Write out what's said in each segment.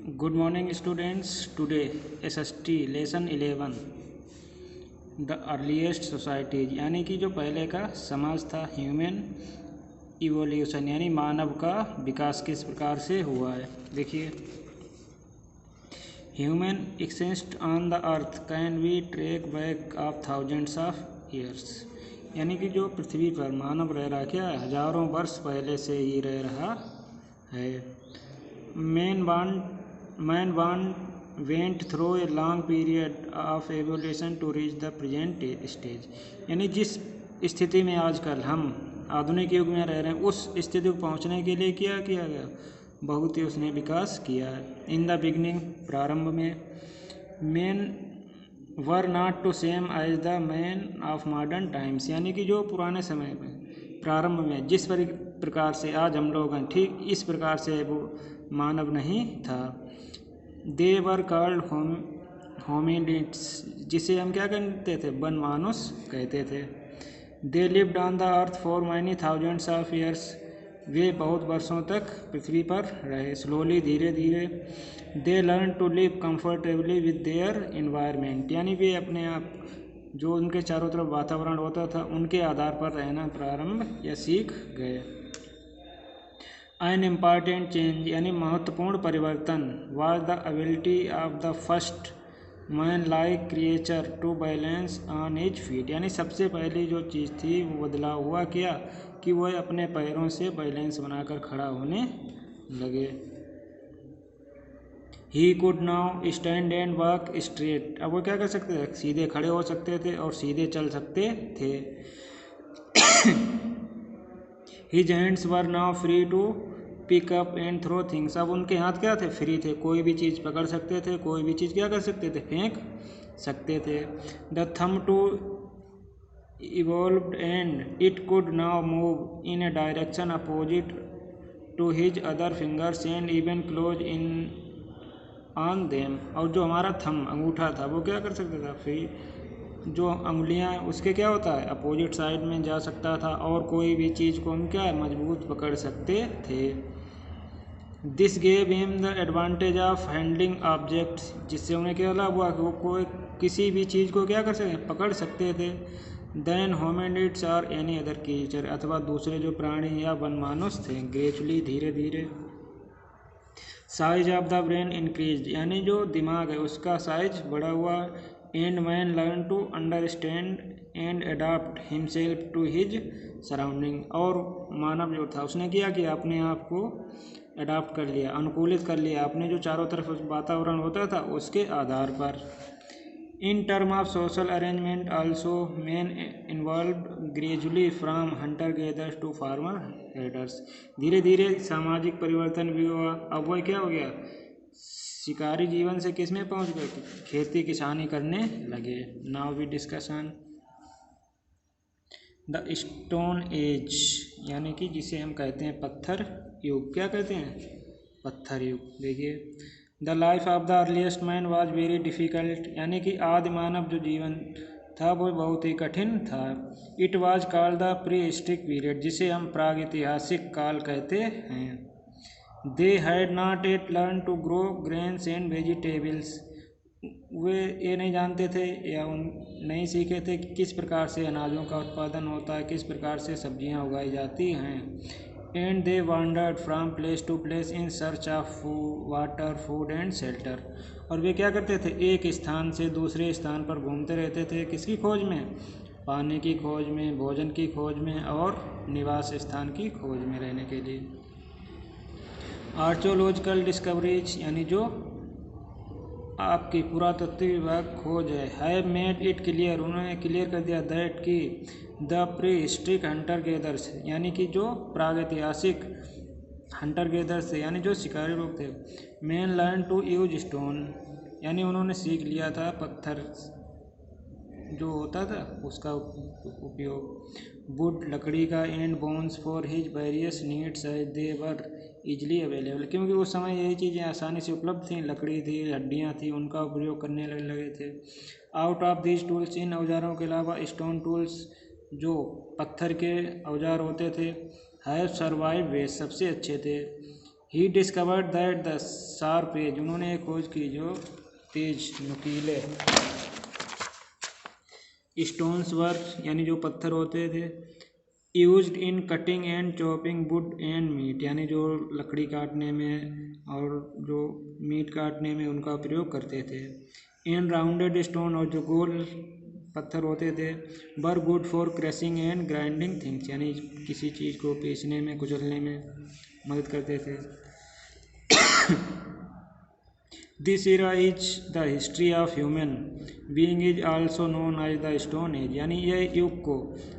Good morning students. Today SST lesson 11 the earliest societies यानी कि जो पहले का समाज था ह्यूमन इवोल्यूशन यानी मानव का विकास किस प्रकार से हुआ है। देखिए, human exist on the earth can be traced back of thousands of years यानी कि जो पृथ्वी पर मानव रह रहा क्या हजारों वर्ष पहले से ही रह रहा है। Man went through a long period of evolution to reach the present stage यानी जिस स्थिति में आजकल हम आधुनिक युग में रह रहे हैं उस स्थिति को पहुंचने के लिए क्या किया गया, बहुत ही उसने विकास किया है। इन द बिगनिंग प्रारंभ में man were not to same as the man of modern times यानी कि जो पुराने समय में प्रारंभ में जिस प्रकार से आज हम लोग हैं ठीक इस प्रकार से वो मानव नहीं था। दे वर कॉल्ड होमिनिड्स जिसे हम क्या कहते थे, वन मानुष कहते थे। They lived on the earth for many thousands of years वे बहुत वर्षों तक पृथ्वी पर रहे। स्लोली धीरे धीरे they learn to live comfortably with their environment यानी वे अपने आप जो उनके चारों तरफ वातावरण होता था उनके आधार पर रहना प्रारंभ या सीख गए। एन इम्पॉर्टेंट चेंज यानी महत्वपूर्ण परिवर्तन was the ability of the first man like creature to balance on his feet यानी सबसे पहली जो चीज़ थी वो बदलाव हुआ क्या कि वह अपने पैरों से बैलेंस बनाकर खड़ा होने लगे। He could now stand and walk straight अब वो क्या कर सकते थे, सीधे खड़े हो सकते थे और सीधे चल सकते थे। His hands were now free to pick up and throw things अब उनके हाथ क्या थे, फ्री थे, कोई भी चीज़ पकड़ सकते थे, कोई भी चीज़ क्या कर सकते थे, फेंक सकते थे। The thumb too evolved and it could now move in a direction opposite to his other fingers and even close in on them और जो हमारा थंब अंगूठा था वो क्या कर सकता था, फ्री जो अंगुलियां उसके क्या होता है अपोजिट साइड में जा सकता था और कोई भी चीज़ को हम क्या मजबूत पकड़ सकते थे। This gave him the advantage of handling objects जिससे उन्हें क्या लाभ हुआ कि वो कोई किसी भी चीज़ को क्या कर सकते पकड़ सकते थे। देन होमिनिड्स और एनी अदर क्रीचर अथवा दूसरे जो प्राणी या वनमानुष थे। ग्रेजुअली धीरे धीरे size of the brain increase यानी जो दिमाग है उसका साइज बढ़ा हुआ। And man learn to understand and adopt himself to his surrounding और मानव जो था उसने किया कि अपने आप को अडॉप्ट कर लिया, अनुकूलित कर लिया अपने जो चारों तरफ वातावरण होता था उसके आधार पर। In term of social arrangement also man involve gradually from hunter gatherers to farmer herders धीरे धीरे सामाजिक परिवर्तन भी हुआ। अब वह क्या हो गया, शिकारी जीवन से किस में पहुंच गए, खेती किसानी करने लगे। Now we discussion the stone age यानी कि जिसे हम कहते हैं पत्थर युग, क्या कहते हैं पत्थर युग। देखिए, the life of the earliest man was very difficult यानी कि आदि मानव जो जीवन था वो बहुत ही कठिन था। It was called the prehistoric period जिसे हम प्रागैतिहासिक काल कहते हैं। They had not yet learn to grow grains and vegetables वे ये नहीं जानते थे या नहीं सीखे थे कि किस प्रकार से अनाजों का उत्पादन होता है, किस प्रकार से सब्जियां उगाई जाती हैं। And they wandered from place to place in search of water food and shelter और वे क्या करते थे, एक स्थान से दूसरे स्थान पर घूमते रहते थे। किसकी खोज में, पानी की खोज में, भोजन की खोज में और निवास स्थान की खोज में रहने के लिए। आर्कियोलॉजिकल डिस्कवरीज यानी जो आपकी पुरातत्व विभाग खोज है मेड इट क्लियर उन्होंने क्लियर कर दिया दैट कि the pre historic Hunter gathers यानी कि जो प्रागैतिहासिक हंटर गेदर्स थे यानी जो शिकारी लोग थे। Man learn to use stone यानी उन्होंने सीख लिया था पत्थर जो होता था उसका उपयोग। वुड लकड़ी का and bones for his various needs they were easily available क्योंकि उस समय यही चीज़ें आसानी से उपलब्ध थीं, लकड़ी थी, हड्डियाँ थी, उनका उपयोग करने लगे थे। Out of these tools in औजारों के अलावा स्टोन टूल्स जो पत्थर के औजार होते थे हैव सर्वाइव वे सबसे अच्छे थे। He discovered that the sharp edge, उन्होंने एक खोज की जो तेज नुकीले स्टोन्स वर यानी जो पत्थर होते थे used in cutting and chopping wood and meat, यानी जो लकड़ी काटने में और जो मीट काटने में उनका प्रयोग करते थे। इन राउंडेड स्टोन, और जो गोल पत्थर होते थे were good for crushing and grinding things, यानी किसी चीज़ को पीसने में कुचलने में मदद करते थे। This era is the history of human being is also known as the stone age, यानी यह युग को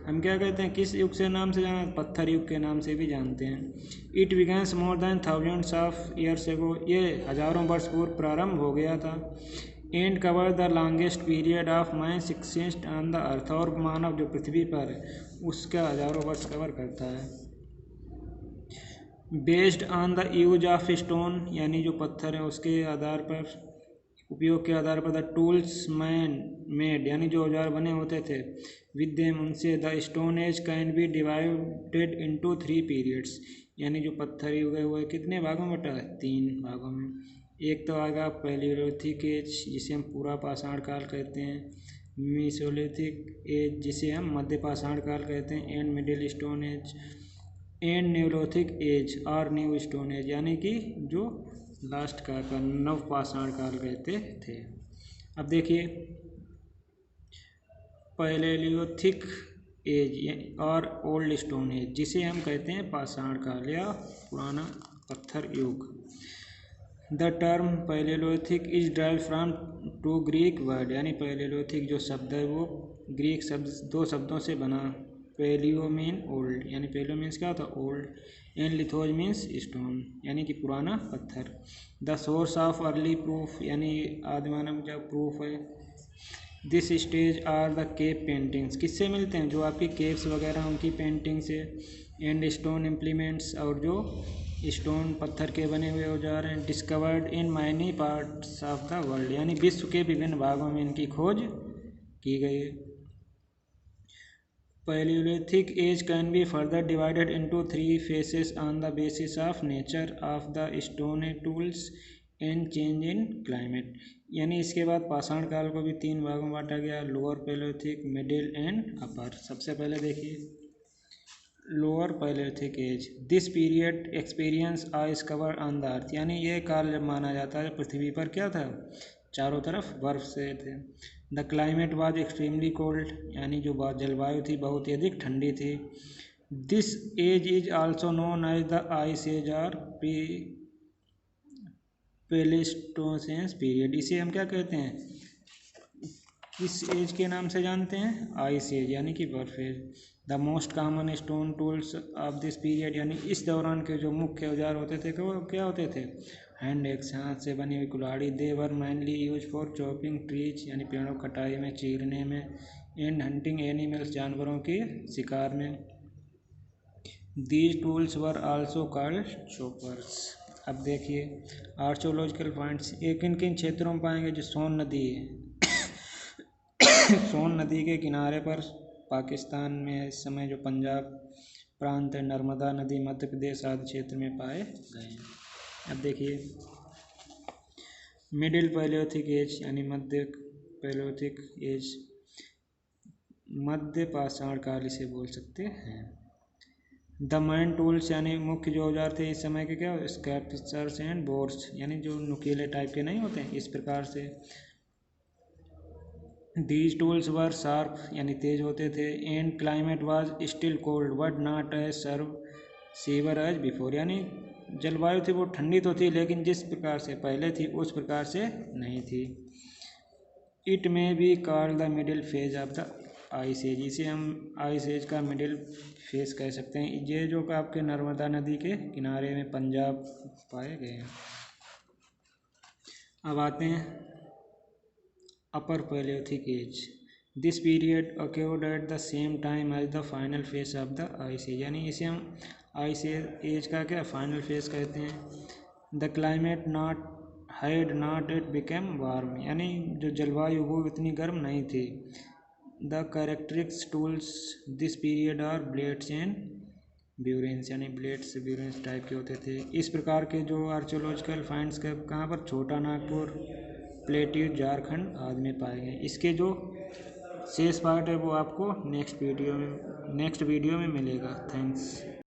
हम क्या कहते हैं, किस युग से नाम से जाना, पत्थर युग के नाम से भी जानते हैं। It begins more than thousands of years ago, ये हजारों वर्ष पूर्व प्रारंभ हो गया था। And cover the longest period of man's exist on the earth, और मानव जो पृथ्वी पर है उसका हजारों वर्ष कवर करता है। Based on the use of stone, यानी जो पत्थर है उसके आधार पर, उपयोग के आधार पर, द टूल्स मैन मेड, यानी जो औजार बने होते थे, विद देम उनसे, the stone as can be divided into 3 periods, यानी जो पत्थर युग है वो कितने भागों में बटा है, 3 भागों में। एक तो आएगा पैलियोलिथिक एज जिसे हम पूरा पाषाण काल कहते हैं, मीसोलिथिक एज जिसे हम मध्य पाषाण काल कहते हैं, and middle stone age and neolithic age और न्यू स्टोन एज, यानी कि जो लास्ट का नव पाषाण काल कहते थे। अब देखिए पैलेलियोथिक एज और ओल्ड स्टोन एज जिसे हम कहते हैं पाषाण काल या पुराना पत्थर युग। The term palaeolithic is derived from 2 Greek word, यानी पैलेलियोथिक जो शब्द है वो ग्रीक शब्द 2 शब्दों से बना। पैलियो मीन ओल्ड, यानी पैलियो मीन्स क्या होता है old, and lithos means stone, यानी कि पुराना पत्थर। The source of early proof, यानी आदिमानव का प्रूफ है। This stage are the cave paintings, किससे मिलते हैं, जो आपकी केव्स वगैरह उनकी पेंटिंग से। एंड स्टोन इम्प्लीमेंट्स, और जो स्टोन पत्थर के बने हुए औजार हैं। Discovered in many parts of the world, यानी विश्व के विभिन्न भागों में इनकी खोज की गई है। Paleolithic age can be further divided into 3 phases on the basis of nature of the stone tools and change in climate, यानी इसके बाद पाषाण काल को भी 3 भागों में बांटा गया, lower palaeolithic, middle and upper. सबसे पहले देखिए lower palaeolithic age, this period experience ice cover on the earth, यानी यह काल जब माना जाता है पृथ्वी पर क्या था, चारों तरफ बर्फ से थे। The climate was extremely cold, यानी जो जलवायु थी बहुत ही अधिक ठंडी थी। This age is also known as the ice age और प्लेस्टोसेन पीरियड, इसे हम क्या कहते हैं, किस एज के नाम से जानते हैं, आइस एज, यानी कि बर्फ age. The most common stone tools of this period, यानी इस दौरान के जो मुख्य औजार होते थे वो क्या होते थे, हैंड एक्स, हाथ से बनी हुई कुल्हाड़ी। They were mainly use for chopping trees, यानी पेड़ों कटाई में, चीरने में। एंड हंटिंग एनिमल्स, जानवरों के शिकार में। These tools were also called choppers. अब देखिए आर्चोलॉजिकल पॉइंट्स, ये किन किन क्षेत्रों में पाएंगे, जो सोन नदी है सोन नदी के किनारे पर पाकिस्तान में इस समय जो पंजाब प्रांत है, नर्मदा नदी, मध्य प्रदेश आदि क्षेत्र में पाए गए हैं। अब देखिए मिडिल पैलियोलिथिक एज, यानी मध्य पैलियोलिथिक एज, मध्य पाषाण काल इसे बोल सकते हैं। द मैन टूल्स, यानी मुख्य जो औजार थे इस समय के, क्या, स्कैल्पेचर्स एंड बोर्स, यानी जो नुकीले टाइप के नहीं होते हैं, इस प्रकार से। दीज टूल्स वर शार्प, यानी तेज होते थे। And climate was still cold but not as serve severe as before, यानी जलवायु थी वो ठंडी तो थी लेकिन जिस प्रकार से पहले थी उस प्रकार से नहीं थी। It may be called the middle phase of the ice age, इसे हम आइस एज का मिडिल फेज कह सकते हैं। ये जो आपके नर्मदा नदी के किनारे में पंजाब पाए गए हैं। अब आते हैं upper palaeolithic age, this period occurred at the same time as the final phase of the ice age, यानी इसे हम आइस एज का क्या फाइनल फेज कहते हैं। The climate not it became warm, यानी जो जलवायु वो इतनी गर्म नहीं थी। The characteristics tools this period are blades and burins यानी ब्लेड्स ब्यूरेंस टाइप के होते थे। इस प्रकार के जो आर्कियोलॉजिकल फाइंड्स के कहाँ पर, छोटा नागपुर, प्लेट्यू, झारखंड आदि में पाए गए। इसके जो शेष पार्ट है वो आपको नेक्स्ट वीडियो में मिलेगा। थैंक्स।